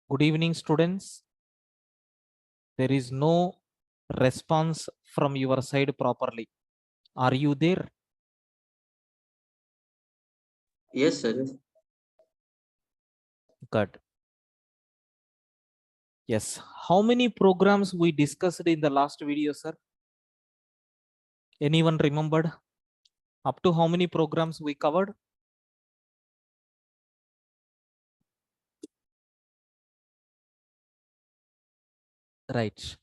Good evening, students. There is no response from your side properly. Are you there? Yes, sir. Yes. Good. Yes. How many programs we discussed in the last video, sir? Anyone remembered? Up to how many programs we covered? Right.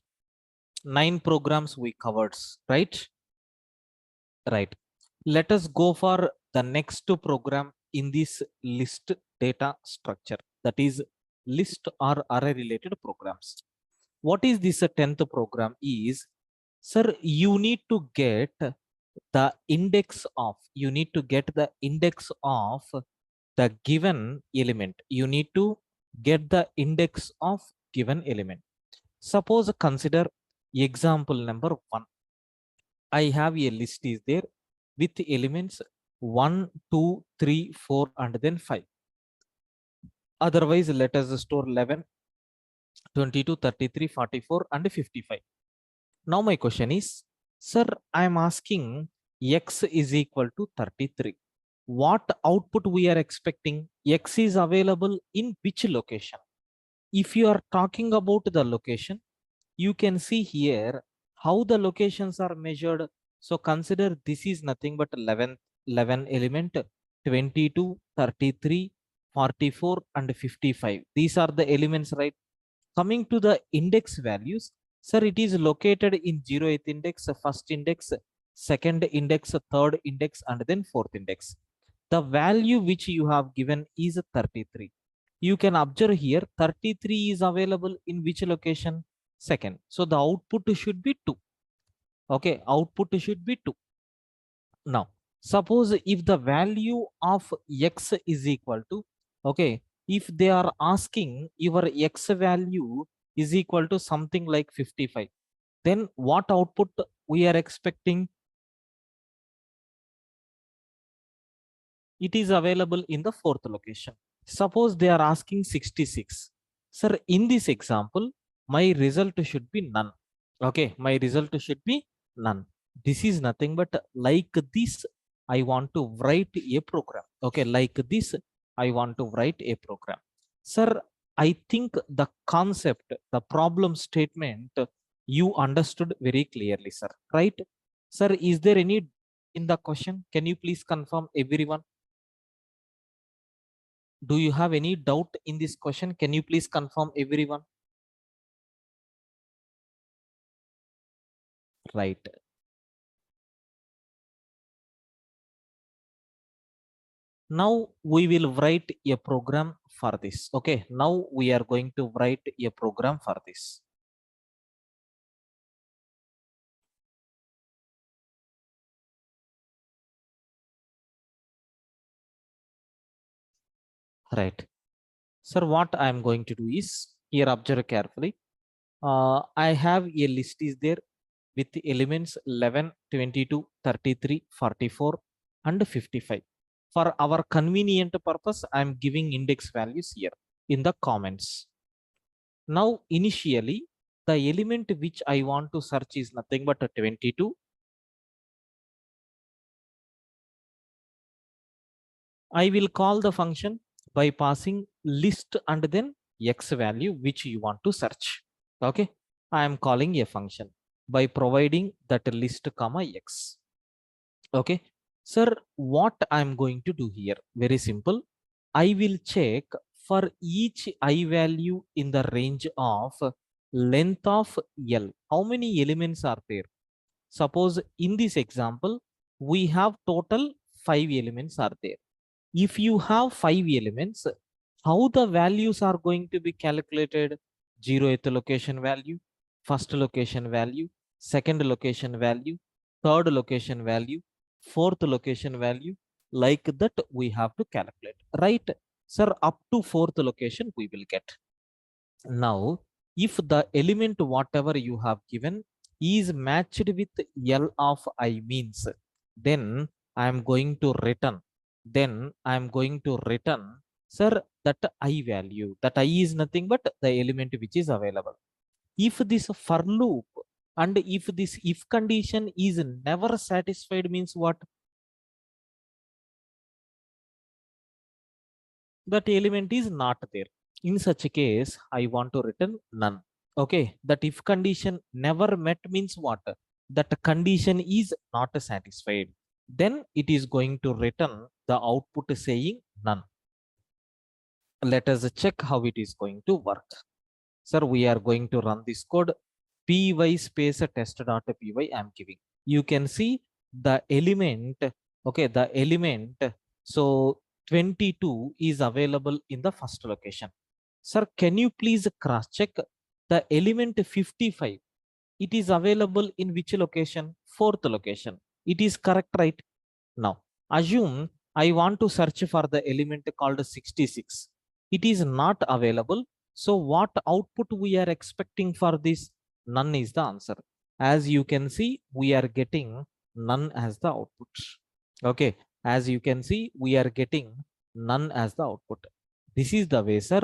9 programs we covered, right? Right. Let us go for the next program in this list data structure. That is list or array related programs. What is this 10th program is, sir, you need to get the index of, the given element. You need to get the index of given element. Suppose consider example number 1. I have a list is there with elements 1, 2, 3, 4, and then 5. Otherwise, let us store 11, 22, 33, 44, and 55. Now my question is, sir, I am asking x is equal to 33. What output we are expecting? X is available in which location? If you are talking about the location, you can see here how the locations are measured. So consider this is nothing but 11 element, 22, 33, 44, and 55. These are the elements, right? Coming to the index values, sir, it is located in 0th index, first index, second index, third index, and then fourth index. The value which you have given is 33. You can observe here 33 is available in which location? Second. So the output should be 2. Okay, output should be 2. Now, suppose if the value of x is equal to, okay, if they are asking your x value is equal to something like 55, then what output we are expecting? It is available in the fourth location. Suppose they are asking 66. Sir, in this example, my result should be none. Okay, my result should be none. This is nothing but like this, I want to write a program. Okay, like this, I want to write a program. Sir, I think the concept, the problem statement, you understood very clearly, sir. Right? Sir, is there any in the question? Can you please confirm everyone? Do you have any doubt in this question? Can you please confirm everyone? Right. Now we will write a program for this. Okay. Now we are going to write a program for this. Right. Sir, what I am going to do is, here observe carefully. I have a list is there with the elements 11, 22, 33, 44, and 55. For our convenient purpose, I am giving index values here in the comments. Now, initially, the element which I want to search is nothing but a 22. I will call the function by passing list and then x value which you want to search. Okay, I am calling a function by providing that list comma x. Okay, sir, what I am going to do here? Very simple. I will check for each I value in the range of length of L. How many elements are there? Suppose in this example, we have total 5 elements are there. If you have 5 elements, how the values are going to be calculated? 0th location value, first location value, second location value, third location value, fourth location value, like that we have to calculate, right? Sir, up to fourth location we will get. Now, if the element whatever you have given is matched with L of I means, then I am going to return. Sir, that I value, that I is nothing but the element which is available. If this for loop and if this if condition is never satisfied means what? That element is not there. In such a case, I want to return none. Okay, that if condition never met means what? That condition is not satisfied. Then it is going to return the output saying none. Let us check how it is going to work. Sir, we are going to run this code. Py space test.py I am giving. You can see the element. Okay, the element. So 22 is available in the first location. Sir, can you please cross check the element 55? It is available in which location? Fourth location. It is correct, right? Now, assume I want to search for the element called 66. It is not available. So what output we are expecting for this? None is the answer. As you can see, we are getting none as the output. Okay, as you can see, we are getting none as the output. This is the way, sir,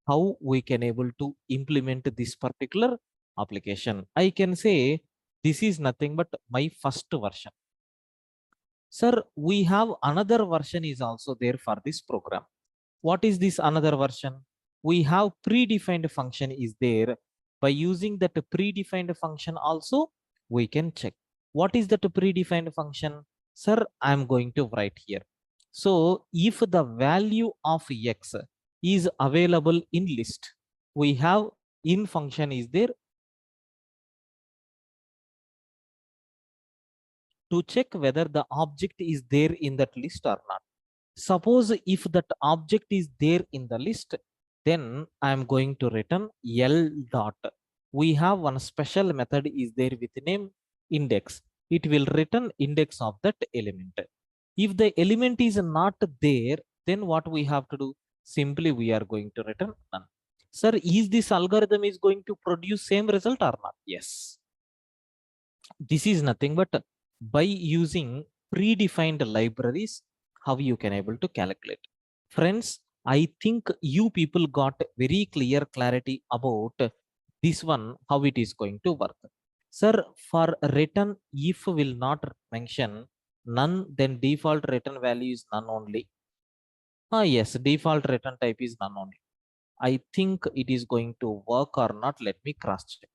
how we can able to implement this particular application. I can say this is nothing but my first version. Sir, we have another version is also there for this program. What is this another version? We have predefined function is there. By using that predefined function also, we can check. What is that predefined function? Sir, I am going to write here. So if the value of x is available in list, we have in function is there to check whether the object is there in that list or not. Suppose if that object is there in the list, then I am going to return L dot. We have one special method is there with name index. It will return index of that element. If the element is not there, then what we have to do? Simply we are going to return none. Sir, is this algorithm is going to produce same result or not? Yes. This is nothing but by using predefined libraries, how you can able to calculate. Friends, I think you people got very clear clarity about this one, how it is going to work. Sir, for return, if will not mention none, then default return value is none only. Yes, default return type is none only. I think it is going to work or not. Let me cross check.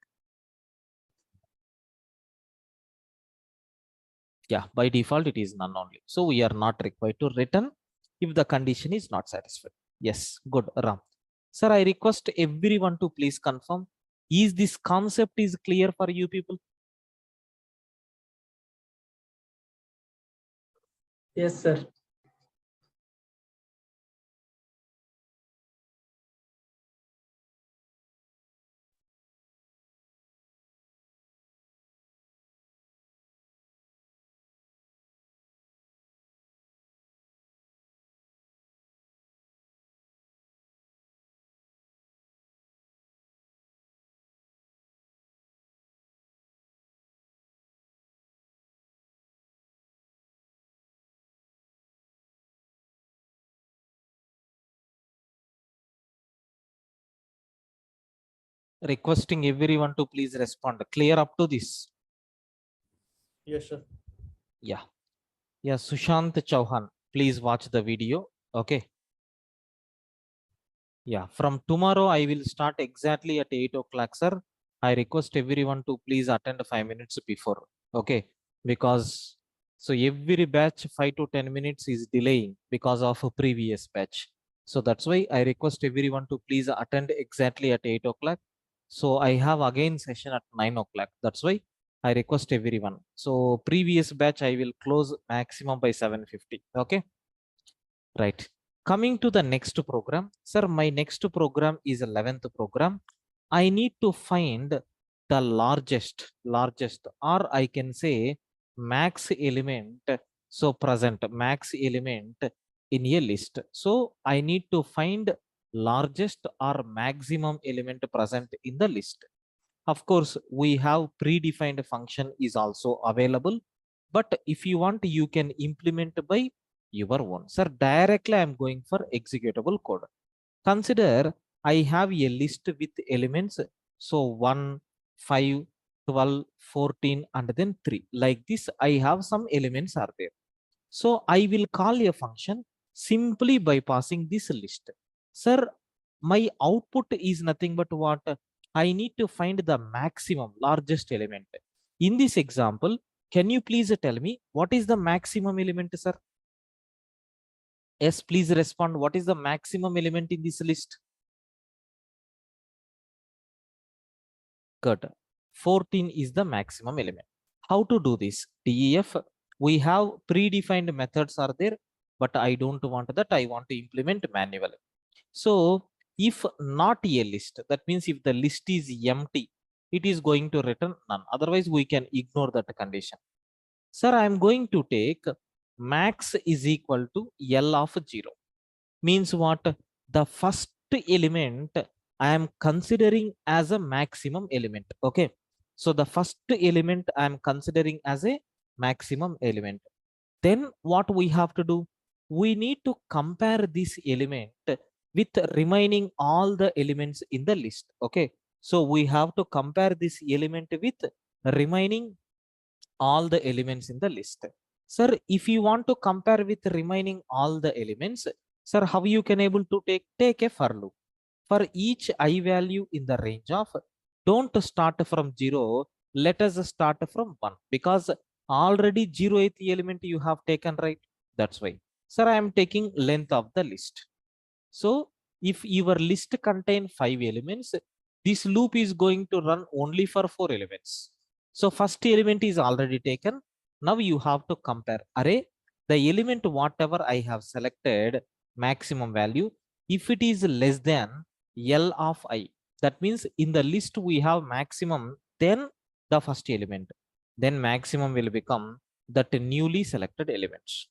Yeah, by default it is none only. So we are not required to return if the condition is not satisfied. Yes, good, Ram. Sir, I request everyone to please confirm, is this concept is clear for you people? Yes, sir. Requesting everyone to please respond. Clear up to this? Yes, sir. Yeah. Yeah, Sushant Chauhan, please watch the video. Okay. Yeah, from tomorrow I will start exactly at 8 o'clock, sir. I request everyone to please attend 5 minutes before. Okay, because so every batch 5 to 10 minutes is delaying because of a previous batch. So that's why I request everyone to please attend exactly at 8 o'clock. So I have again session at 9 o'clock. That's why I request everyone. So previous batch I will close maximum by 7:50. Okay. Right. Coming to the next program, sir, my next program is 11th program. I need to find the largest, or I can say max element. So present max element in a list. So I need to find largest or maximum element present in the list. Of course, we have predefined function is also available. But if you want, you can implement by your own. Sir, directly I'm going for executable code. Consider I have a list with elements. So 1, 5, 12, 14, and then 3. Like this, I have some elements are there. So I will call a function simply by passing this list. Sir, my output is nothing but what? I need to find the maximum largest element. In this example, can you please tell me what is the maximum element, sir? Yes, please respond. What is the maximum element in this list? Good. 14 is the maximum element. How to do this? DEF, we have predefined methods are there, but I don't want that. I want to implement manually. So if not a list, that means if the list is empty, it is going to return none. Otherwise, we can ignore that condition. Sir, I am going to take max is equal to L of 0. Means what? The first element I am considering as a maximum element. Okay. So the first element I am considering as a maximum element. Then what we have to do? We need to compare this element with remaining all the elements in the list. Okay. So we have to compare this element with remaining all the elements in the list. Sir, if you want to compare with remaining all the elements, sir, how you can able to take a for loop. For each I value in the range of, don't start from 0, let us start from 1, because already 0th element you have taken, right? That's why. Sir, I am taking length of the list. So if your list contain 5 elements, this loop is going to run only for 4 elements. So first element is already taken. Now you have to compare. Array, the element whatever I have selected maximum value, if it is less than L of I, that means in the list we have maximum, then the first element, then maximum will become that newly selected elements.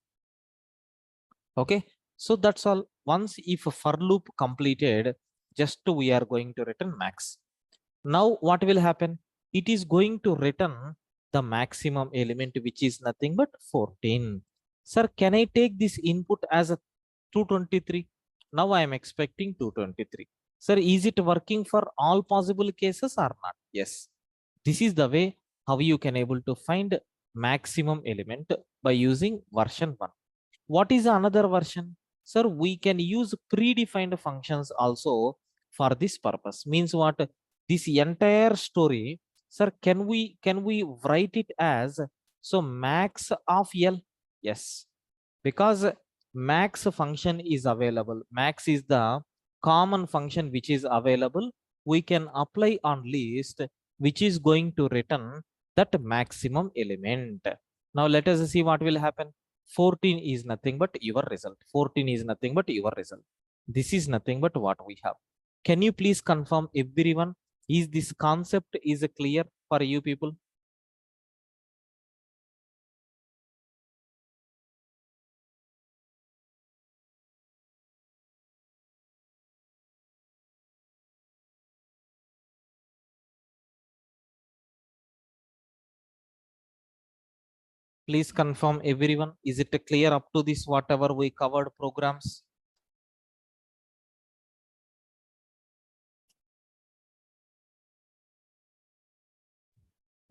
Okay, so that's all. Once if for loop completed, just we are going to return max. Now what will happen? It is going to return the maximum element, which is nothing but 14. Sir, can I take this input as a 223? Now I am expecting 223. Sir, is it working for all possible cases or not? Yes. This is the way how you can able to find maximum element by using version 1. What is another version? Sir, we can use predefined functions also for this purpose. Means what? This entire story, sir, can we write it as so max of L? Yes, because max function is available. Max is the common function which is available. We can apply on list which is going to return that maximum element. Now let us see what will happen. 14 is nothing but your result. 14 is nothing but your result. This is nothing but what we have. Can you please confirm everyone? Is this concept is clear for you people? Please confirm everyone. Is it clear up to this whatever we covered programs?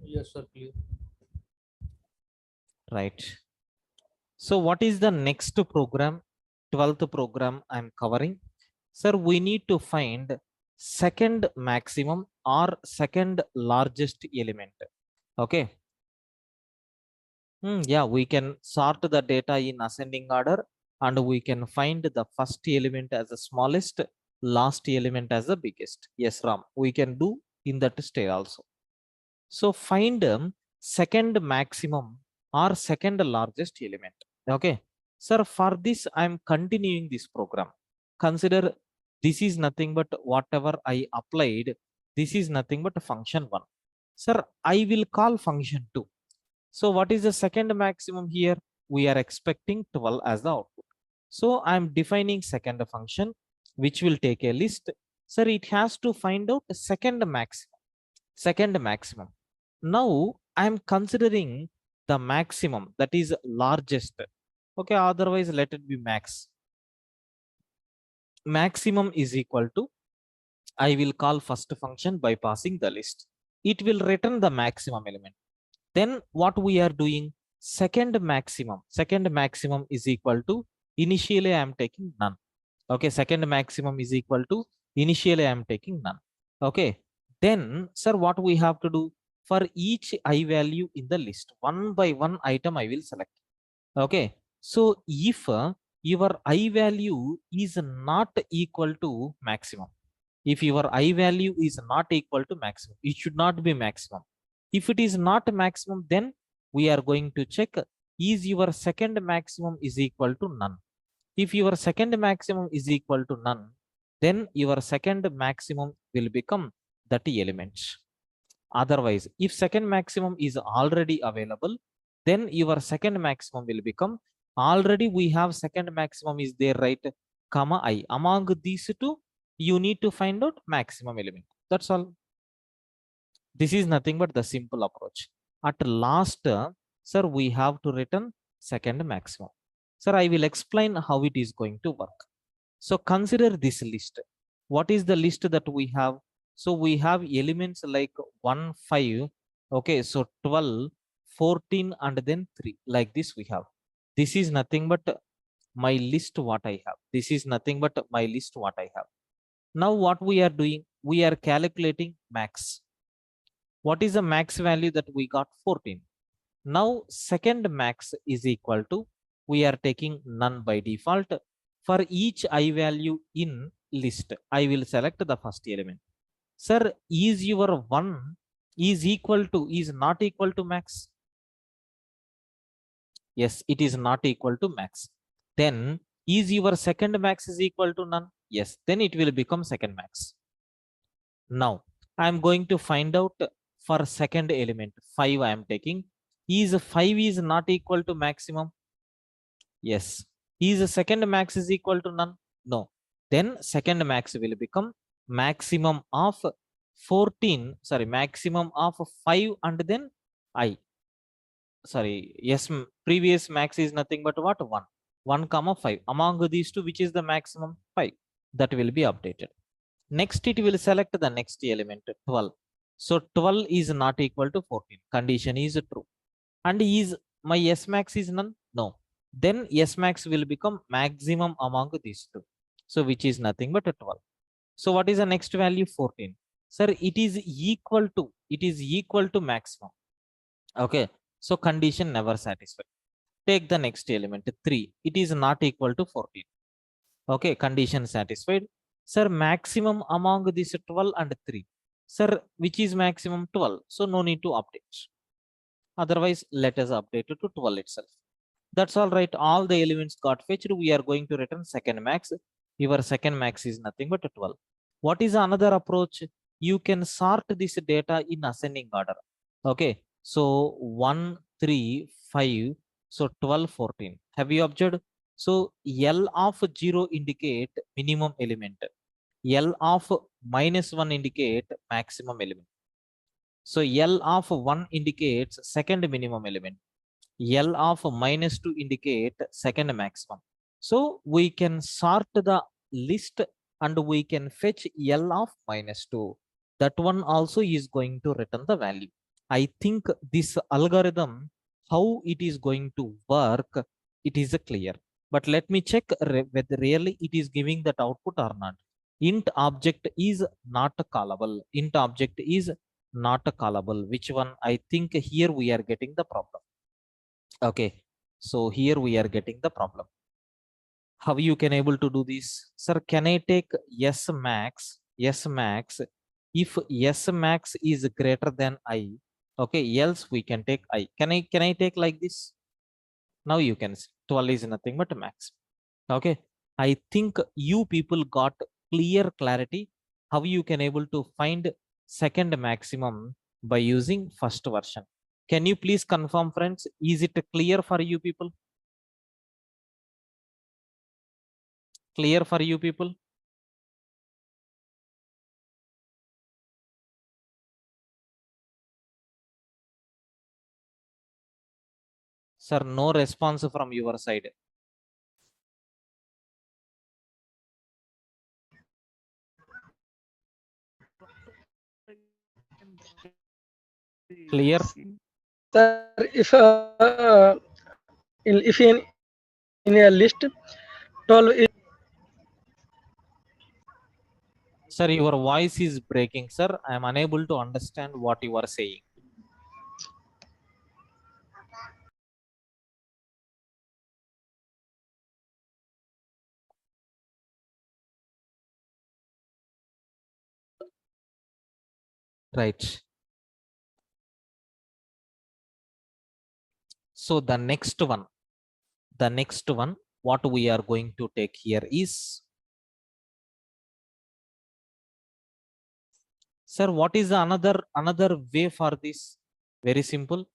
Yes, sir. Clear. Right. So what is the next program? 12th program I'm covering. Sir, we need to find second maximum or second largest element. Okay. Yeah, we can sort the data in ascending order and we can find the first element as the smallest, last element as the biggest. Yes, Ram, we can do in that state also. So find second maximum or second largest element. Okay. Sir, for this, I'm continuing this program. Consider this is nothing but whatever I applied. This is nothing but function 1. Sir, I will call function 2. So what is the second maximum here? We are expecting 12 as the output. So I'm defining second function, which will take a list. Sir, it has to find out the second maximum. Second maximum. Now I'm considering the maximum that is largest. Okay, otherwise let it be max. Maximum is equal to, I will call first function by passing the list. It will return the maximum element. Then what we are doing, second maximum is equal to, initially I am taking none. Okay, second maximum is equal to, initially I am taking none. Okay, then sir, what we have to do, for each I value in the list, one by one item I will select. Okay, so if your I value is not equal to maximum, if your I value is not equal to maximum, it should not be maximum. If it is not maximum, then we are going to check, is your second maximum is equal to none. If your second maximum is equal to none, then your second maximum will become 30 elements. Otherwise, if second maximum is already available, then your second maximum will become, already we have second maximum is there, right? Comma I. Among these two, you need to find out maximum element. That's all. This is nothing but the simple approach. At last, sir, we have to return second maximum. Sir, I will explain how it is going to work. So consider this list. What is the list that we have? So we have elements like 1, 5. Okay, so 12, 14, and then 3. Like this we have. This is nothing but my list what I have. This is nothing but my list what I have. Now what we are doing? We are calculating max. What is the max value that we got? 14. Now second max is equal to, we are taking none by default. For each I value in list, I will select the first element. Sir, is your 1 is equal to, is not equal to max? Yes, it is not equal to max. Then is your second max is equal to none? Yes, then it will become second max. Now I am going to find out for second element 5 I am taking. Is 5 is not equal to maximum? Yes. Is the second max is equal to none? No. Then second max will become maximum of 14, sorry, maximum of 5 and then I. Sorry, yes, previous max is nothing but what? 1. 1 comma 5. Among these two, which is the maximum? 5. That will be updated. Next, it will select the next element, 12. So 12 is not equal to 14. Condition is true. And is my S max is none? No. Then S max will become maximum among these two. So which is nothing but a 12. So what is the next value? 14. Sir, it is equal to maximum. Okay. So condition never satisfied. Take the next element, 3. It is not equal to 14. Okay. Condition satisfied. Sir, maximum among this 12 and 3. Sir, which is maximum? 12. So no need to update. Otherwise, let us update it to 12 itself. That's all right. All the elements got fetched. We are going to return second max. Your second max is nothing but 12. What is another approach? You can sort this data in ascending order. Okay. So 1, 3, 5. So 12, 14. Have you observed? So L of 0 indicate minimum element. L of -1 indicate maximum element. So L of 1 indicates second minimum element. L of -2 indicate second maximum. So we can sort the list and we can fetch L of -2. That one also is going to return the value. I think this algorithm, how it is going to work, it is clear. But let me check whether really it is giving that output or not. Int object is not callable. Int object is not callable. Which one? I think here we are getting the problem. Okay, so here we are getting the problem. How you can able to do this? Sir, can I take S max? S max. If S max is greater than I, okay, else we can take I. Can I take like this? Now you can see 12 is nothing but max. Okay, I think you people got clear clarity how you can able to find second maximum by using first version. Can you please confirm, friends? Is it clear for you people? Clear for you people? Sir, no response from your side. Clear? Sir, if in a list 12 is Sir, your voice is breaking, sir. I am unable to understand what you are saying. Right. So the next one, what we are going to take here is, sir, what is another way for this? Very simple.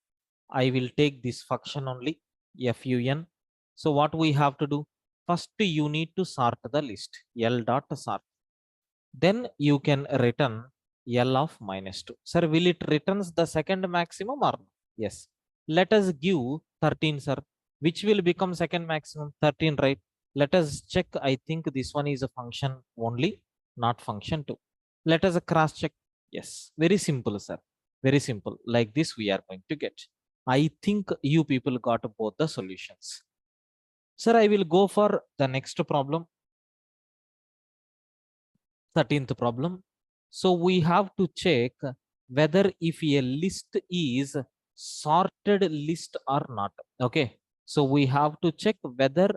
I will take this function only, fun. So what we have to do? First, you need to sort the list, L dot sort. Then you can return L of -2. Sir, will it returns the second maximum or no? Yes. Let us give 13, sir. Which will become second maximum? 13, right? Let us check. I think this one is a function only, not function 2. Let us cross check. Yes. Very simple, sir. Very simple. Like this, we are going to get. I think you people got both the solutions. Sir, I will go for the next problem. 13th problem. So we have to check whether if a list is sorted list or not. Okay. So we have to check whether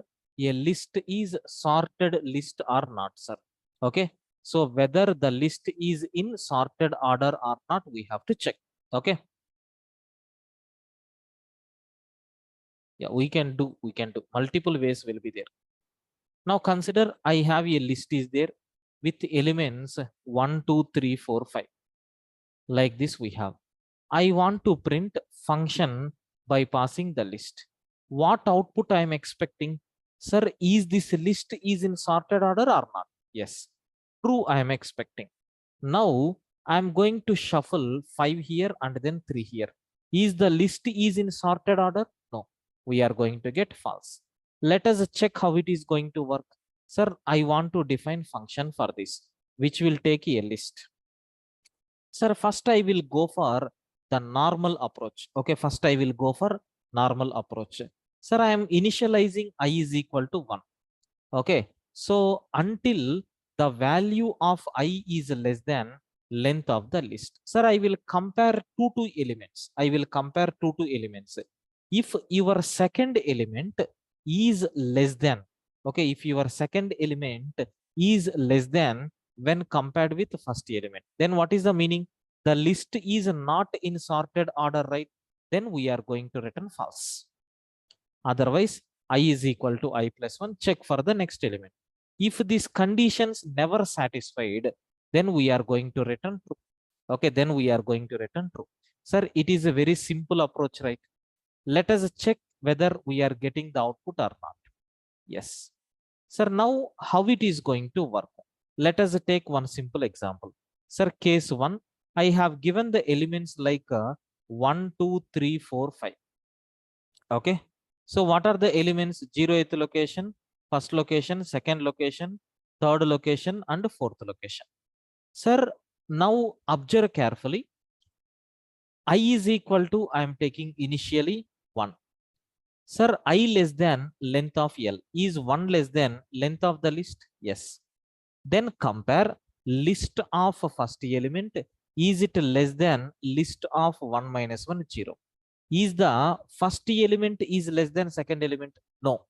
a list is sorted list or not, sir. Okay. So whether the list is in sorted order or not, we have to check. Okay. Yeah, we can do multiple ways will be there. Now consider I have a list is there with elements 1, 2, 3, 4, 5. Like this we have. I want to print function by passing the list. What output I am expecting? Sir, is this list is in sorted order or not? Yes. True, I am expecting. Now I am going to shuffle 5 here and then 3 here. Is the list is in sorted order? No. We are going to get false. Let us check how it is going to work. Sir, I want to define function for this, which will take a list. Sir, first I will go for the normal approach. Okay, first I will go for normal approach. Sir, I am initializing I is equal to 1. Okay, so until the value of I is less than length of the list. Sir, I will compare two elements. I will compare two elements. If your second element is less than, okay, if your second element is less than when compared with first element, then what is the meaning? The list is not in sorted order, right? Then we are going to return false. Otherwise, I is equal to I plus 1. Check for the next element. If these conditions never satisfied, then we are going to return true. Okay, then we are going to return true. Sir, it is a very simple approach, right? Let us check whether we are getting the output or not. Yes. Sir, now how it is going to work? Let us take one simple example. Sir, case 1, I have given the elements like 1, 2, 3, 4, 5. Okay. So what are the elements? 0th location, first location, second location, third location, and fourth location. Sir, now observe carefully. I is equal to, I am taking initially 1. Sir, I less than length of L. Is 1 less than length of the list? Yes. Then compare list of first element. Is it less than list of 1 minus 1, 0? Is the first element is less than second element? No.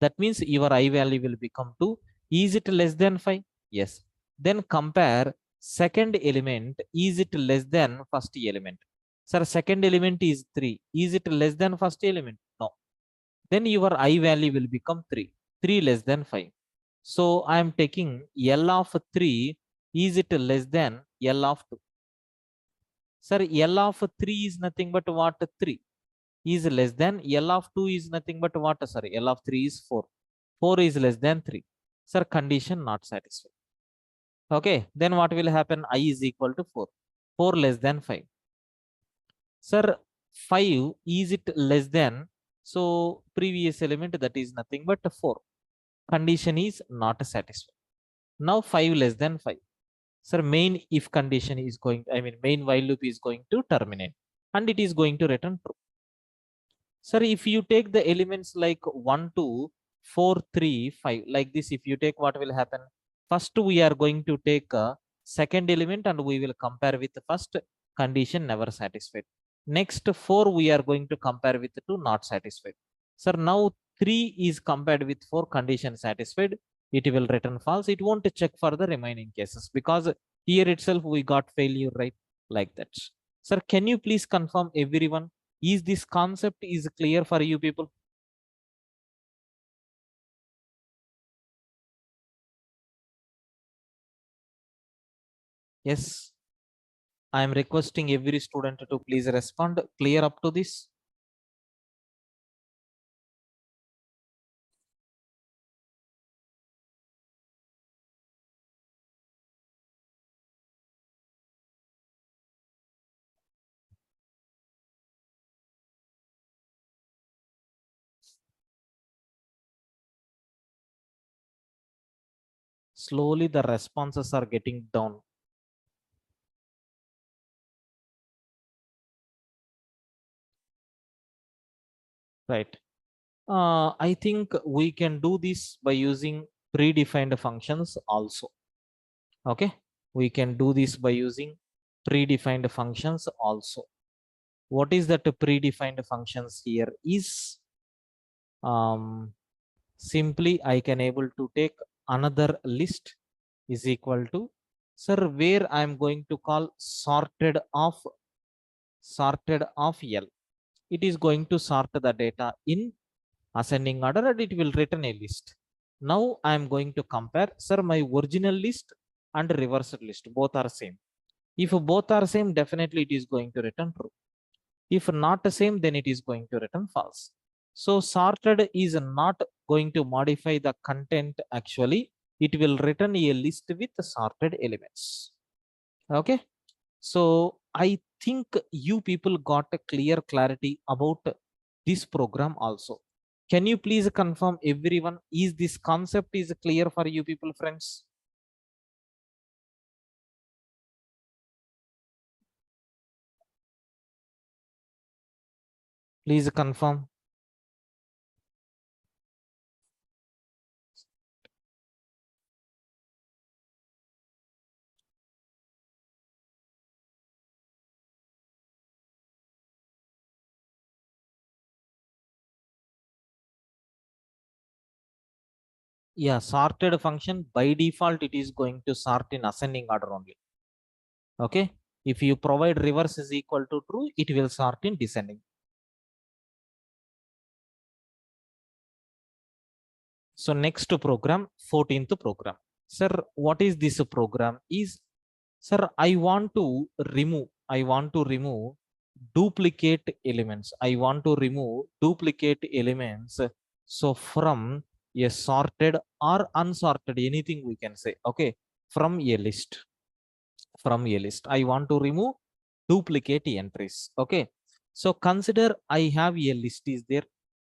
That means your I value will become 2. Is it less than 5? Yes. Then compare second element. Is it less than first element? Sir, second element is 3. Is it less than first element? No. Then your I value will become 3. 3 less than 5. So I am taking L of 3. Is it less than L of 2? Sir, L of 3 is nothing but what? 3 is less than L of 2 is nothing but what? Sorry, L of 3 is 4. 4 is less than 3. Sir, condition not satisfied. Okay, then what will happen? I is equal to 4. 4 less than 5. Sir, 5 is it less than? So previous element, that is nothing but 4. Condition is not satisfied. Now 5 less than 5. Sir, main if condition is going, main while loop is going to terminate and it is going to return true. Sir, if you take the elements like 1, 2, 4, 3, 5, like this, if you take, what will happen? First, we are going to take a second element and we will compare with the first condition never satisfied. Next, 4, we are going to compare with 2 not satisfied. Sir, now 3 is compared with 4 condition satisfied. It will return false. It won't check for the remaining cases because here itself we got failure, right? Like that. Sir, can you please confirm everyone? Is this concept is clear for you people? Yes. I am requesting every student to please respond. Clear up to this? Slowly the responses are getting down. Right. I think we can do this by using predefined functions also. Okay. We can do this by using predefined functions also. What is that predefined functions here is simply I can able to take another list is equal to, sir, where I am going to call sorted of L. It is going to sort the data in ascending order and it will return a list. Now I am going to compare, sir, my original list and reversed list, both are same. If both are same, definitely it is going to return true. If not the same, then it is going to return false. So sorted is not going to modify the content actually. It will return a list with sorted elements. Okay. So I think you people got a clear clarity about this program also. Can you please confirm everyone, is this concept is clear for you people, friends? Please confirm. Yeah, sorted function by default, it is going to sort in ascending order only. Okay. If you provide reverse is equal to true, it will sort in descending. So next program, 14th program. Sir, what is this program? Is, sir, I want to remove duplicate elements. I want to remove duplicate elements. So from a sorted or unsorted, anything we can say. Okay, from a list. From a list, I want to remove duplicate entries. Okay, so consider I have a list is there.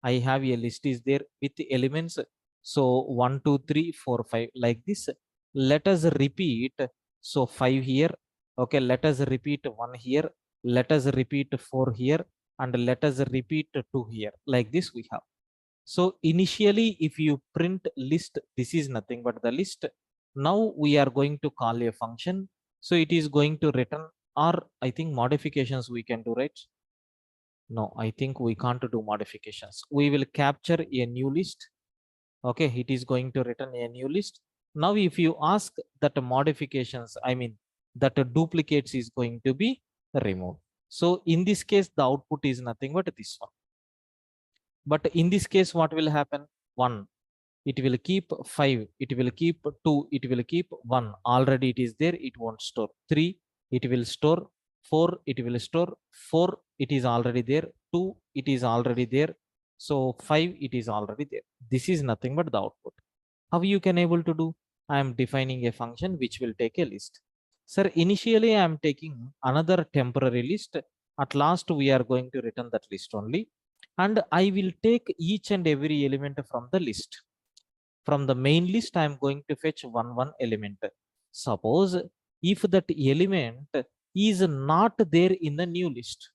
I have a list is there with elements. So 1, 2, 3, 4, 5 like this. Let us repeat. So 5 here. Okay, let us repeat 1 here. Let us repeat 4 here. And let us repeat 2 here. Like this we have. So initially, if you print list, this is nothing but the list. Now we are going to call a function. So it is going to return, or I think modifications we can do, right? No, I think we can't do modifications. We will capture a new list. Okay, it is going to return a new list. Now, if you ask that modifications, that duplicates is going to be removed. So in this case, the output is nothing but this one. But in this case, what will happen? 1, it will keep 5, it will keep 2, it will keep 1. Already it is there, it won't store. 3, it will store. 4, it will store. 4, it is already there. 2, it is already there. So 5, it is already there. This is nothing but the output. How you can able to do? I am defining a function which will take a list. Sir, initially I am taking another temporary list. At last we are going to return that list only. and I will take each and every element from the list. From the main list, I am going to fetch one element. Suppose if that element is not there in the new list,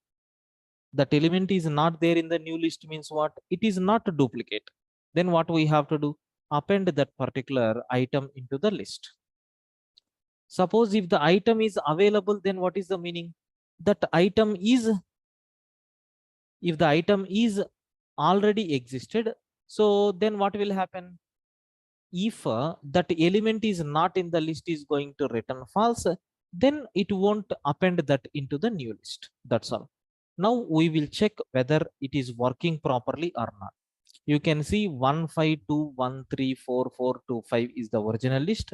that element is not there in the new list means what? It is not a duplicate. Then what we have to do? Append that particular item into the list. Suppose if the item is available, then what is the meaning? That item is, if the item is already existed, so then what will happen? If that element is not in the list is going to return false, then it won't append that into the new list. That's all. Now we will check whether it is working properly or not. You can see 152134425 is the original list.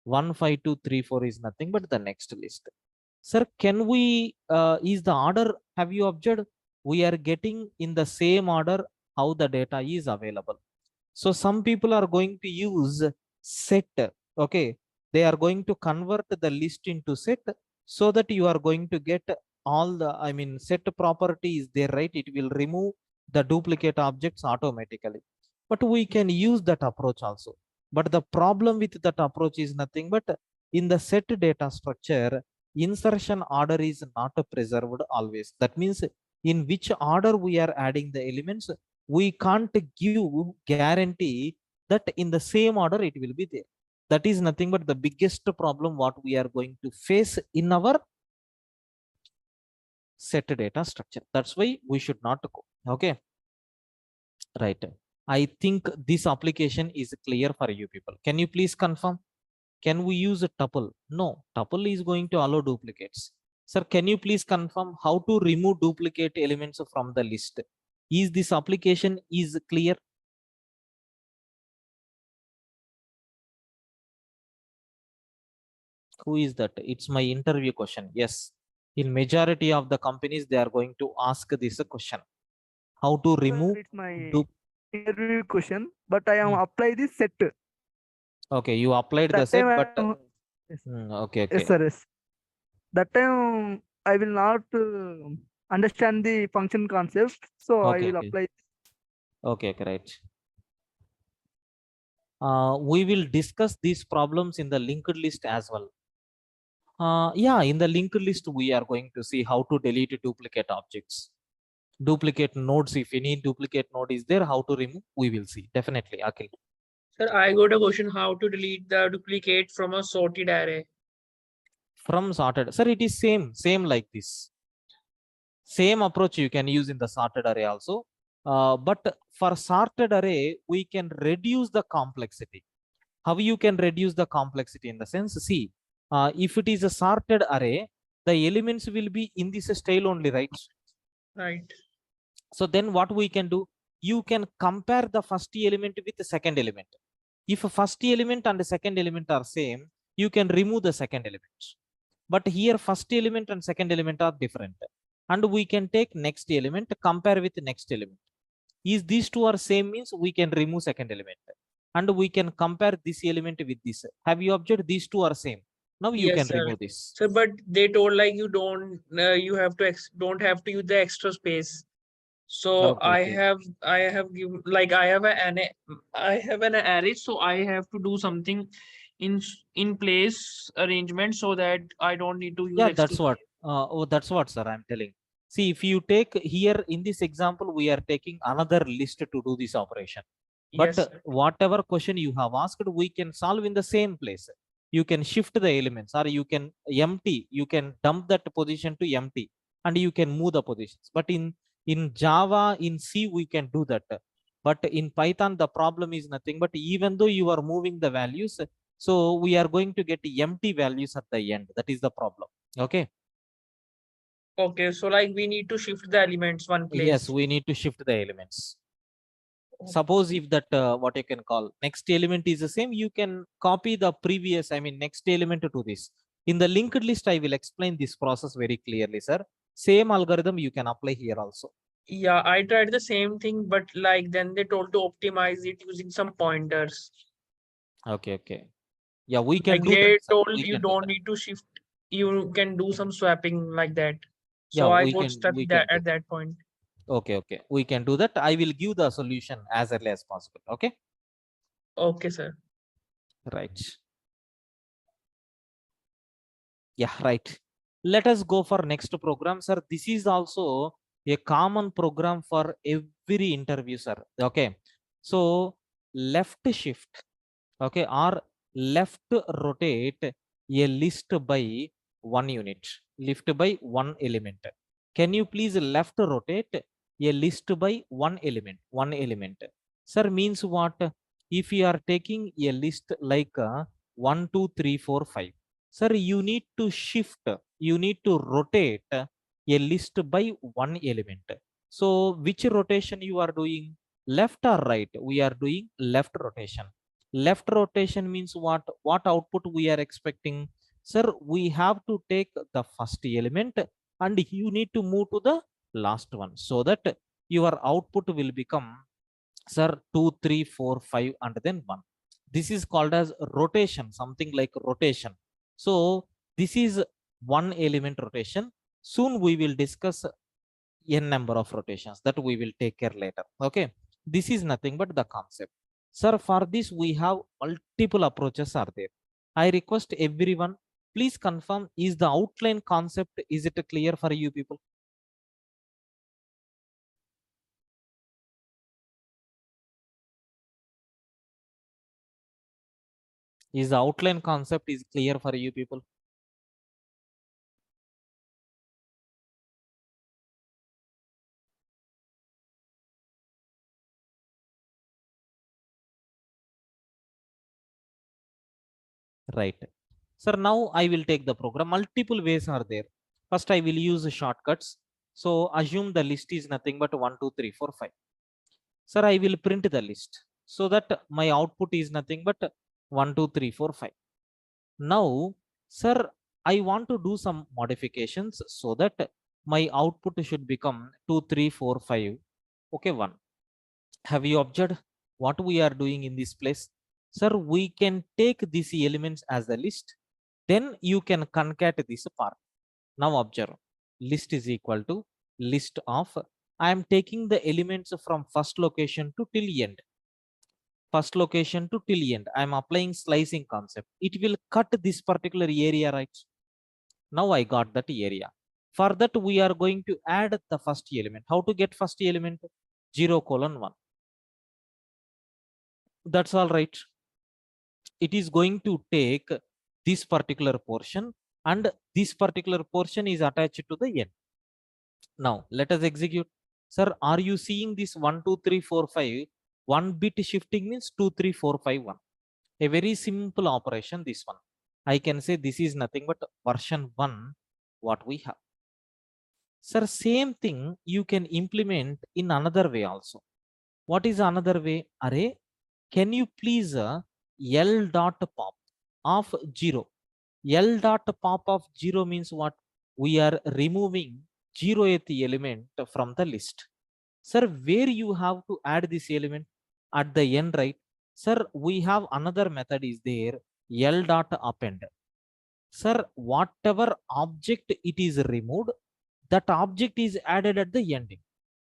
15234 is nothing but the next list. Sir, can we is the order, have you observed, we are getting in the same order how the data is available. So some people are going to use set. Okay, they are going to convert the list into set, so that you are going to get all the, I mean, set property is there, right? It will remove the duplicate objects automatically. But we can use that approach also. But the problem with that approach is nothing but in the set data structure, insertion order is not preserved always. That means in which order we are adding the elements, we can't give guarantee that in the same order it will be there. That is nothing but the biggest problem what we are going to face in our set data structure. That's why we should not go. Okay, right. I think this application is clear for you people. Can you please confirm? Can we use a tuple? No, tuple is going to allow duplicates. Sir, can you please confirm how to remove duplicate elements from the list? Is this application is clear? Who is that? It's my interview question. Yes, in majority of the companies they are going to ask this question, how to remove. Sir, it's my interview question, but I am apply this set. Okay, you applied the That set, time but yes, okay, yes, okay, sir. Yes. That time I will not understand the function concept, so I okay, will okay, apply. okay, right. We will discuss these problems in the linked list as well. Yeah, in the linked list, we are going to see how to delete duplicate objects, duplicate nodes. If any duplicate node is there, how to remove, we will see. Definitely, Akhil. Sir, I got a question how to delete the duplicate from a sorted array. From sorted, sir, it is same like this. Same approach you can use in the sorted array also. But for sorted array, we can reduce the complexity. How you can reduce the complexity? In the sense, see, if it is a sorted array, the elements will be in this style only, right? Right. So then what we can do, you can compare the first element with the second element. If first element and the second element are same, you can remove the second element. But here first element and second element are different. And we can take next element, compare with the next element. Is these two are same means we can remove second element. And we can compare this element with this. Have you observed these two are same? Now you Yes, can sir. remove this. Sir, but they told like you don't you have to don't have to use the extra space. So Okay, okay. I have given like I have an array, so I have to do something in place arrangement so that I don't need to use Yeah, extra that's what. space. That's what, sir, I'm telling. See, if you take here in this example, we are taking another list to do this operation. But Yes, sir. whatever question you have asked, we can solve in the same place. You can shift the elements, or you can empty. You can dump that position to empty, and you can move the positions. But in Java, in C, we can do that. But in Python, the problem is nothing. But even though you are moving the values, so we are going to get empty values at the end. That is the problem. Okay. Okay, so like we need to shift the elements one Yes, place. we need to shift the elements. Suppose if that what you can call next element is the same, you can copy the previous, I mean, next element to this. In the linked list, I will explain this process very clearly, sir. Same algorithm you can apply here also. Yeah, I tried the same thing, but like then they told to optimize it using some pointers. Okay, okay. Yeah, we can Like do that, they sir. told We you can do don't that. need to shift, you can do some swapping like that. Yeah, So I got stuck we that can do at that point. Okay, okay. We can do that. I will give the solution as early as possible. Okay. Okay, sir. Right. Yeah, right. Let us go for next program, sir. This is also a common program for every interview, sir. Okay. So left shift, okay, or left rotate a list by 1 unit, lift by 1 element. Can you please left rotate a list by 1 element? Sir, means what? If you are taking a list like 1, 2, 3, 4, 5, sir, you need to shift, you need to rotate a list by 1 element. So which rotation you are doing? Left or right? We are doing left rotation. Left rotation means what output we are expecting? Sir, we have to take the first element and you need to move to the last one, so that your output will become, sir, 2, 3, 4, 5 and then 1. This is called as rotation, something like rotation. So this is 1 element rotation. Soon we will discuss n number of rotations, that we will take care later. Okay, this is nothing but the concept. Sir, for this we have multiple approaches are there. I request everyone, please confirm, is the outline concept, is it clear for you people? Is the outline concept is clear for you people? Right. Sir, now I will take the program. Multiple ways are there. First, I will use shortcuts. So assume the list is nothing but 1, 2, 3, 4, 5. Sir, I will print the list so that my output is nothing but 1, 2, 3, 4, 5. Now, sir, I want to do some modifications so that my output should become 2, 3, 4, 5. Okay, 1. Have you observed what we are doing in this place? Sir, we can take these elements as a list. Then you can concat this part. Now observe, list is equal to list of, I am taking the elements from first location to till end. First location to till end. I am applying slicing concept. It will cut this particular area, right? Now I got that area. For that, we are going to add the first element. How to get first element? 0, 1. That's all right. It is going to take this particular portion and this particular portion is attached to the end. Now let us execute. Sir, are you seeing this 1, 2, 3, 4, 5? 1 bit shifting means 2, 3, 4, 5, 1. A very simple operation, this one. I can say this is nothing but version 1 what we have. Sir, same thing you can implement in another way also. What is another way? Array, can you please L dot pop of 0? L dot pop of 0 means what? We are removing 0th element from the list. Sir, where you have to add this element? At the end, right? Sir, we have another method is there, L dot append. Sir, whatever object it is removed, that object is added at the ending.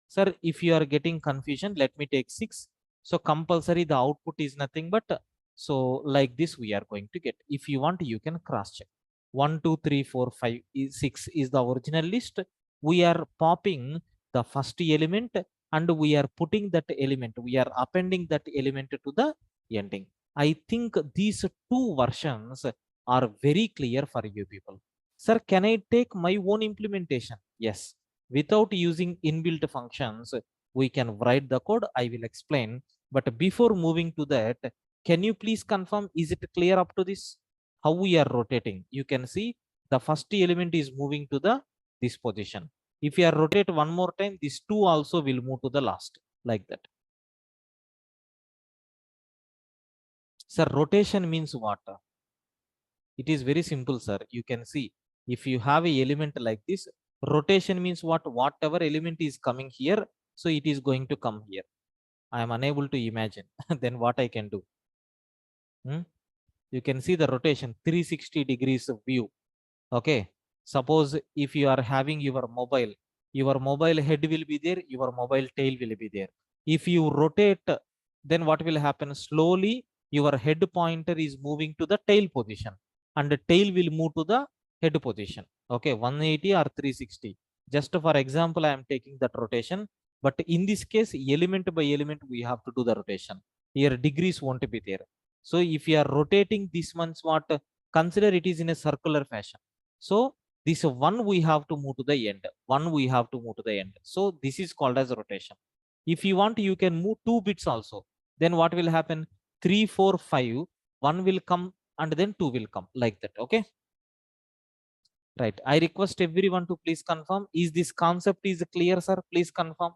Sir, if you are getting confusion, let me take 6. So compulsory the output is nothing but, so like this we are going to get. If you want, you can cross check. 1, 2, 3, 4, 5 is 6 is the original list. We are popping the first element and we are putting that element, we are appending that element to the ending. I think these two versions are very clear for you people. Sir, can I take my own implementation? Yes, without using inbuilt functions, we can write the code. I will explain. But before moving to that, can you please confirm, is it clear up to this? How we are rotating? You can see the first element is moving to the this position. If you are rotate one more time, these two also will move to the last, like that. Sir, rotation means what? It is very simple, sir. You can see, if you have a element like this, rotation means what? Whatever element is coming here, so it is going to come here. I am unable to imagine. Then what I can do? You can see the rotation 360 degrees of view. Okay, suppose if you are having your mobile Your mobile head will be there, your mobile tail will be there. If you rotate, then what will happen? Slowly, your head pointer is moving to the tail position and the tail will move to the head position. Okay, 180 or 360. Just for example, I am taking that rotation, but in this case, element by element, we have to do the rotation. Here, degrees won't be there. So if you are rotating this one's what, consider it is in a circular fashion. So this one we have to move to the end, one we have to move to the end. So this is called as rotation. If you want, you can move 2 bits also. Then what will happen? 3, 4, 5, 1 will come and then 2 will come like that. Okay. Right. I request everyone to please confirm. Is this concept is clear, sir? Please confirm.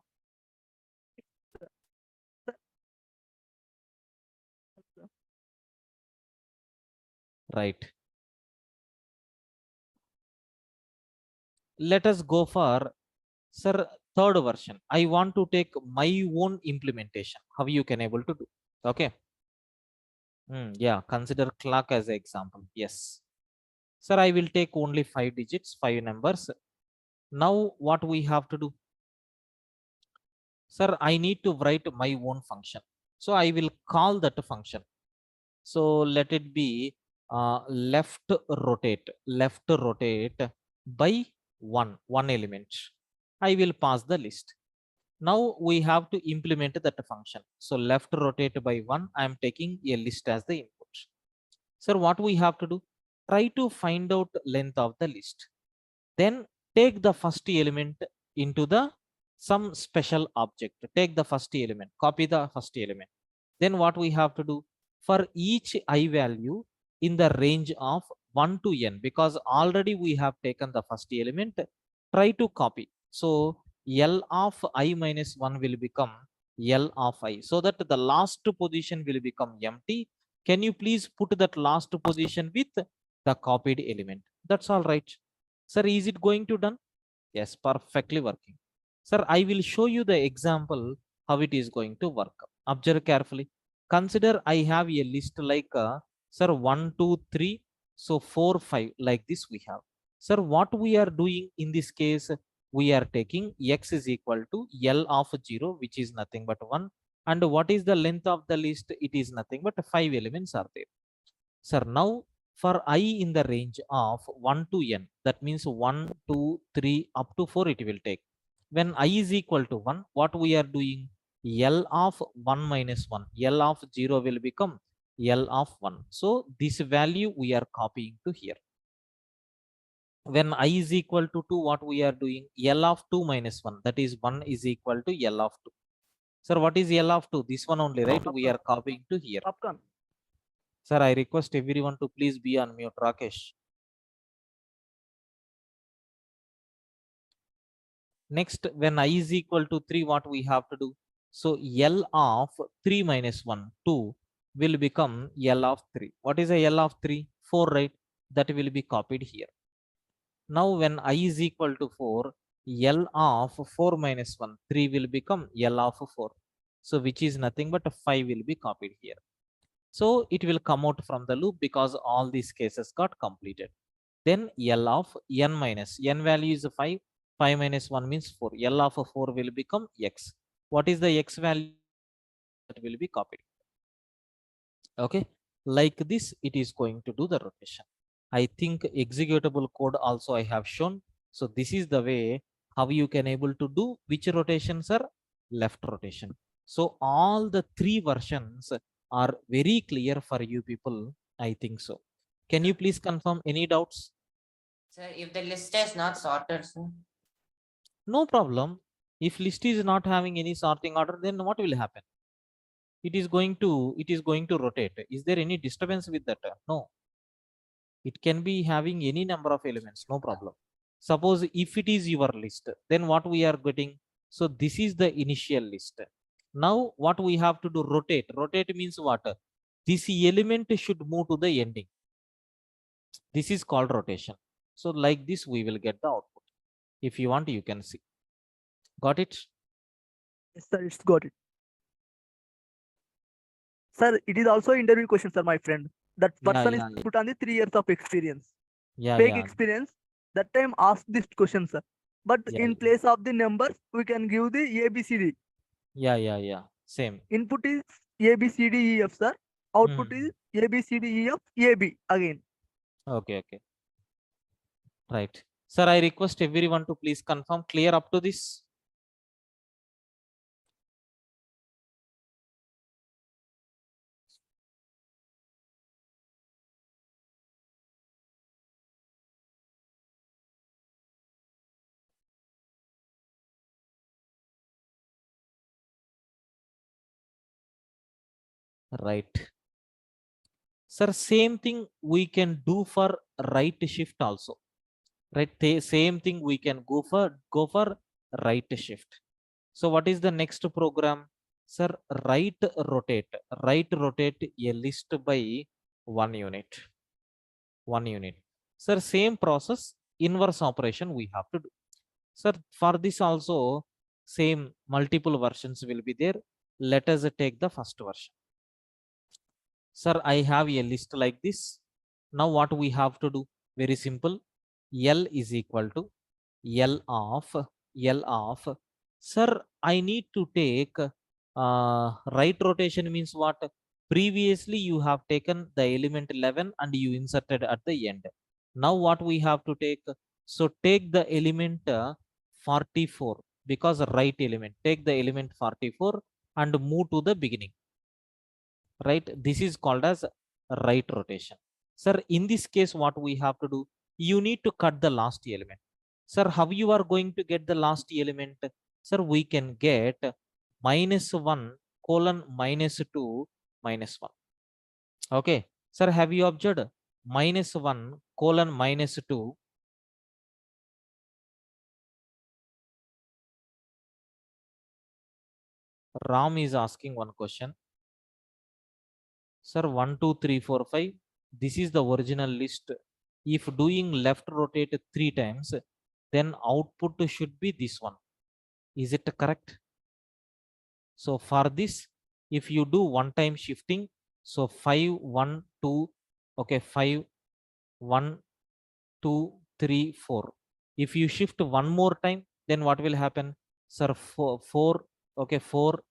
Right. Let us go for, sir, third version. I want to take my own implementation. How you can able to do? Okay. Yeah, consider clock as an example. Yes. Sir, I will take only 5 digits, 5 numbers. Now what we have to do? Sir, I need to write my own function. So I will call that function. So let it be left rotate by one element. I will pass the list. Now we have to implement that function. So left rotate by 1, I am taking a list as the input. Sir, what we have to do? Try to find out length of the list. Then take the first element into the some special object. Take the first element, copy the first element. Then what we have to do? For each I value in the range of 1 to n, because already we have taken the first element, try to copy. So L of I minus 1 will become L of I, so that the last position will become empty. Can you please put that last position with the copied element? That's all right. Sir, is it going to done? Yes, perfectly working. Sir, I will show you the example how it is going to work. Observe carefully. Consider I have a list like, sir, 1, 2, 3, so 4, 5, like this we have. Sir, what we are doing in this case, we are taking x is equal to L of 0, which is nothing but 1. And what is the length of the list? It is nothing but 5 elements are there. Sir, now for I in the range of 1 to n, that means 1, 2, 3 up to 4 it will take. When I is equal to 1, what we are doing? L of 1 minus 1, L of 0 will become L of 1. So this value we are copying to here. When I is equal to 2, what we are doing? L of 2 minus 1, that is 1 is equal to L of 2. Sir, what is L of 2? This one only, right? We are copying to here. Popcorn. Sir, I request everyone to please be on mute. Rakesh. Next, when I is equal to 3, what we have to do? So L of 3 minus 1, 2 will become L of 3. What is a L of 3? 4, right? That will be copied here. Now when I is equal to 4, L of 4 minus 1, 3 will become L of 4. So which is nothing but 5 will be copied here. So it will come out from the loop because all these cases got completed. Then L of n minus, n value is 5, 5 minus 1 means 4. L of 4 will become x. What is the x value? That will be copied. Okay, like this it is going to do the rotation. I think executable code also I have shown. So this is the way how you can able to do which rotations are left rotation. So all the 3 versions are very clear for you people. I think so. Can you please confirm any doubts? Sir, if the list is not sorted, sir. No problem. If list is not having any sorting order, then what will happen? It is going to rotate. Is there any disturbance with that? No. It can be having any number of elements, no problem. Suppose if it is your list, then what we are getting? So this is the initial list. Now what we have to do? Rotate. Rotate means what? This element should move to the ending. This is called rotation. So like this we will get the output. If you want, you can see. Got it? Yes, sir, it's got it. Sir, it is also interview question, sir, my friend. That person yeah, is yeah. put on the 3 years of experience. Yeah, Fake yeah. experience. That time ask this question, sir. but Yeah, in yeah. place of the numbers, we can give the ABCD. Yeah. Same. Input is ABCDEF, sir. Output Hmm. is ABCDEF AB again. Okay. Right. Sir, I request everyone to please confirm clear up to this. Right. Sir, same thing we can do for right shift also. Right. Same thing we can go for right shift. So what is the next program? Sir, right rotate. Right rotate a list by 1 unit. 1 unit. Sir, same process, inverse operation we have to do. Sir, for this also same multiple versions will be there. Let us take the first version. Sir, I have a list like this. Now what we have to do? Very simple. L is equal to L of. Sir, I need to take right rotation means what? Previously you have taken the element 11 and you inserted at the end. Now what we have to take? So take the element 44, because right element. Take the element 44 and move to the beginning. Right, this is called as right rotation. Sir, in this case what we have to do? You need to cut the last element. Sir, how you are going to get the last element? Sir, we can get -1 colon -2 -1. Okay, sir, have you observed? -1 colon -2. Ram is asking one question. Sir, 1 2 3 4 5, this is the original list. If doing left rotate 3 times, then output should be this one. Is it correct? So for this, if you do one time shifting, so 5 1 2, okay, 5 1 2 3 4. If you shift one more time, then what will happen? Sir, 4 okay, 4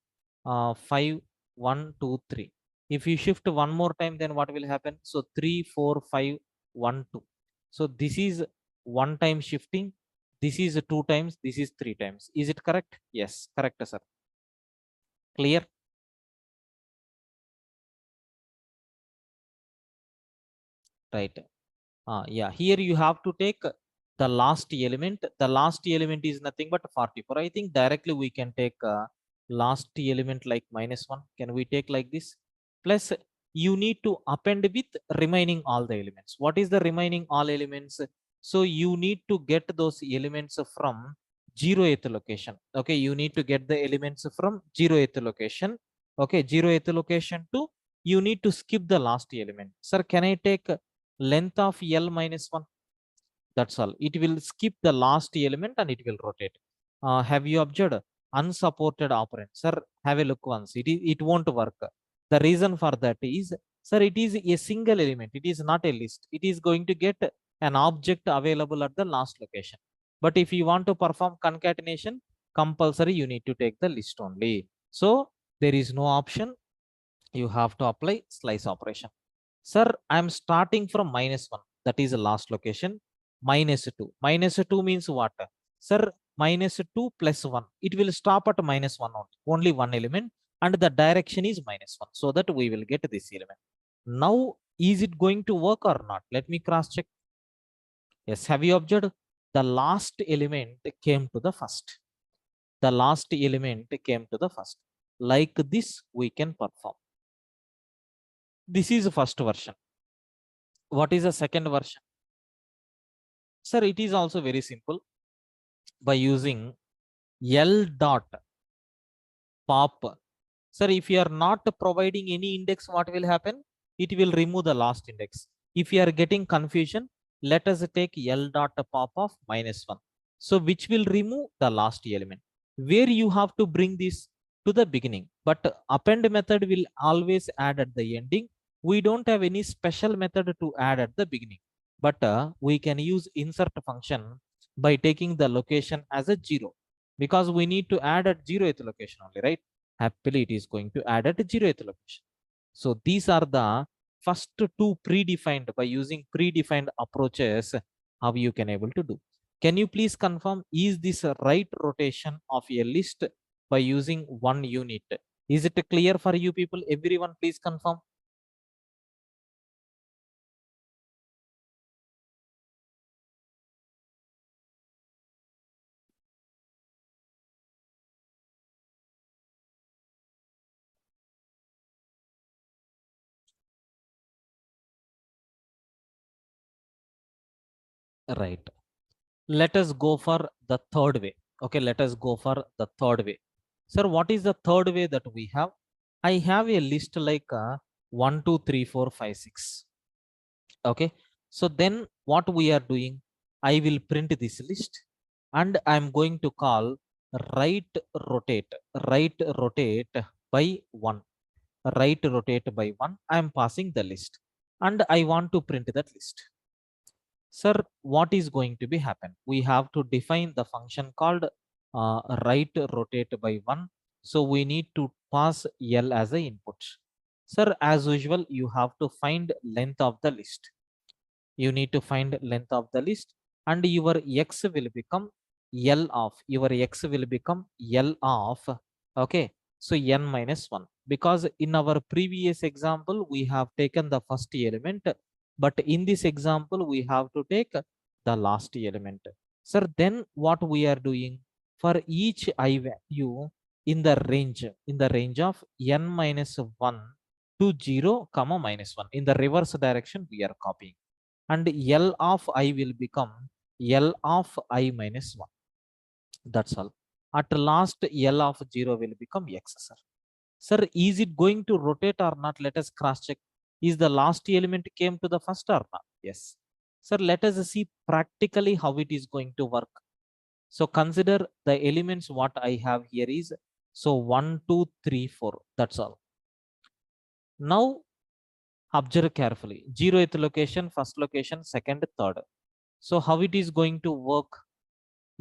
5 1 2 3. If you shift one more time, then what will happen? So 3 4 5 1 2. So this is one time shifting, this is 2 times, this is 3 times. Is it correct? Yes, correct, sir. Clear? Right. Yeah, here you have to take the last element. The last element is nothing but 44. I think directly we can take last element like -1. Can we take like this? Plus you need to append with remaining all the elements. What is the remaining all elements? So you need to get those elements from 0th location. Okay, you need to get the elements from 0th location. Okay, 0th location to, you need to skip the last element. Sir, can I take length of L -1? That's all. It will skip the last element and it will rotate. Have you observed unsupported operand? Sir, have a look once. It won't work. The reason for that is, sir, it is a single element. It is not a list. It is going to get an object available at the last location. But if you want to perform concatenation, compulsory you need to take the list only. So there is no option. You have to apply slice operation. Sir, I'm starting from -1. That is the last location. -2. -2 means what? Sir, -2 plus 1. It will stop at -1 only. Only one element. And the direction is -1. So that we will get this element. Now, is it going to work or not? Let me cross check. Yes, have you observed? The last element came to the first. The last element came to the first. Like this, we can perform. This is the first version. What is the second version? Sir, it is also very simple. By using L dot pop. Sir, if you are not providing any index, what will happen? It will remove the last index. If you are getting confusion, let us take L dot pop of -1. So which will remove the last element. Where you have to bring this to the beginning. But append method will always add at the ending. We don't have any special method to add at the beginning. But we can use insert function by taking the location as a 0, because we need to add at 0th location only, right? Happily, it is going to add at 0th location. So these are the first two predefined. By using predefined approaches, how you can able to do. Can you please confirm, is this a right rotation of a list by using 1 unit? Is it clear for you people? Everyone please confirm. Right. Let us go for the third way. Okay, let us go for the third way. Sir, what is the third way that we have? I have a list like 1, 2, 3, 4, 5, 6. Okay, so then what we are doing, I will print this list and I'm going to call right rotate by 1. Right rotate by 1. I am passing the list and I want to print that list. Sir, what is going to be happen? We have to define the function called right rotate by 1. So we need to pass L as a input. Sir, as usual, you have to find length of the list. You need to find length of the list and your x will become L of, okay, so n minus 1, because in our previous example we have taken the first element, but in this example we have to take the last element. Sir, then what we are doing, for each I value in the range of n minus 1 to 0 comma minus 1, in the reverse direction we are copying, and L of I will become L of I minus 1. That's all. At last, L of 0 will become X, sir. Sir, is it going to rotate or not? Let us cross check. Is the last element came to the first or not? Yes. Sir, let us see practically how it is going to work. So consider the elements what I have here is, so 1, 2, 3, 4. That's all. Now, observe carefully. 0th location, first location, second, third. So how it is going to work?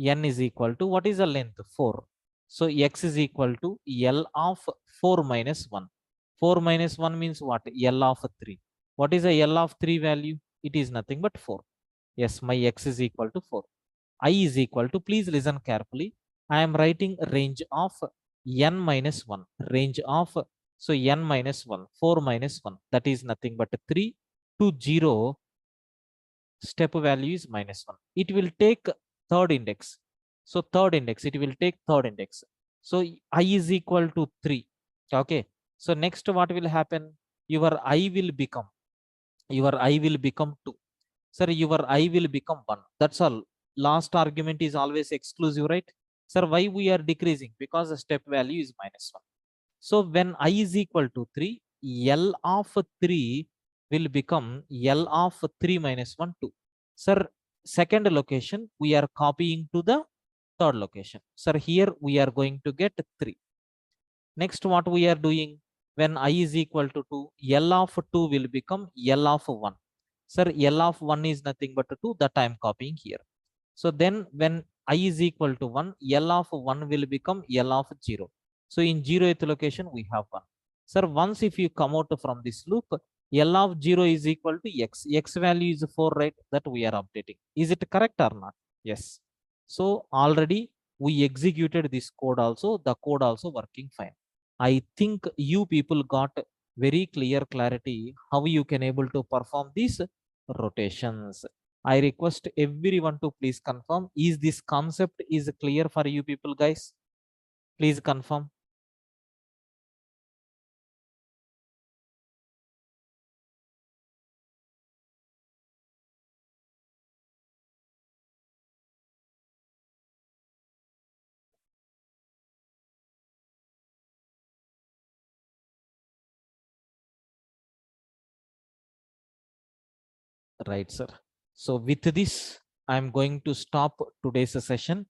N is equal to, what is the length? 4. So x is equal to L of 4 minus 1. 4 minus 1 means what? L of 3. What is the L of 3 value? It is nothing but 4. Yes, my x is equal to 4. I is equal to, please listen carefully, I am writing range of n minus 1. Range of, so n minus 1, 4 minus 1, that is nothing but 3 to 0. Step value is minus 1. It will take third index. So third index, it will take third index. So I is equal to 3. Okay. So next what will happen? Your I will become 2. Sir, your I will become 1. That's all. Last argument is always exclusive, right? Sir, why we are decreasing? Because the step value is minus 1. So when I is equal to 3, L of 3 will become L of 3 minus 1, 2. Sir, second location, we are copying to the third location. Sir, here we are going to get 3. Next, what we are doing, when I is equal to 2, L of 2 will become L of 1. Sir, L of 1 is nothing but 2, that I am copying here. So then when I is equal to 1, L of 1 will become L of 0. So in 0th location, we have 1. Sir, once if you come out from this loop, L of 0 is equal to X. X value is 4, right? That we are updating. Is it correct or not? Yes. So already we executed this code also, the code also working fine. I think you people got very clear clarity how you can able to perform these rotations. I request everyone to please confirm, is this concept is clear for you people, guys? Please confirm. Right, sir. So with this, I'm going to stop today's session.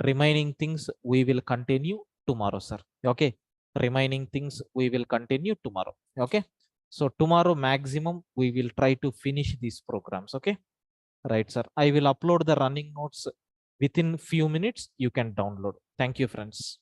Remaining things we will continue tomorrow, sir. Okay. Remaining things we will continue tomorrow. Okay. So tomorrow maximum we will try to finish these programs. Okay. Right, sir. I will upload the running notes Within few minutes, you can download. Thank you, friends.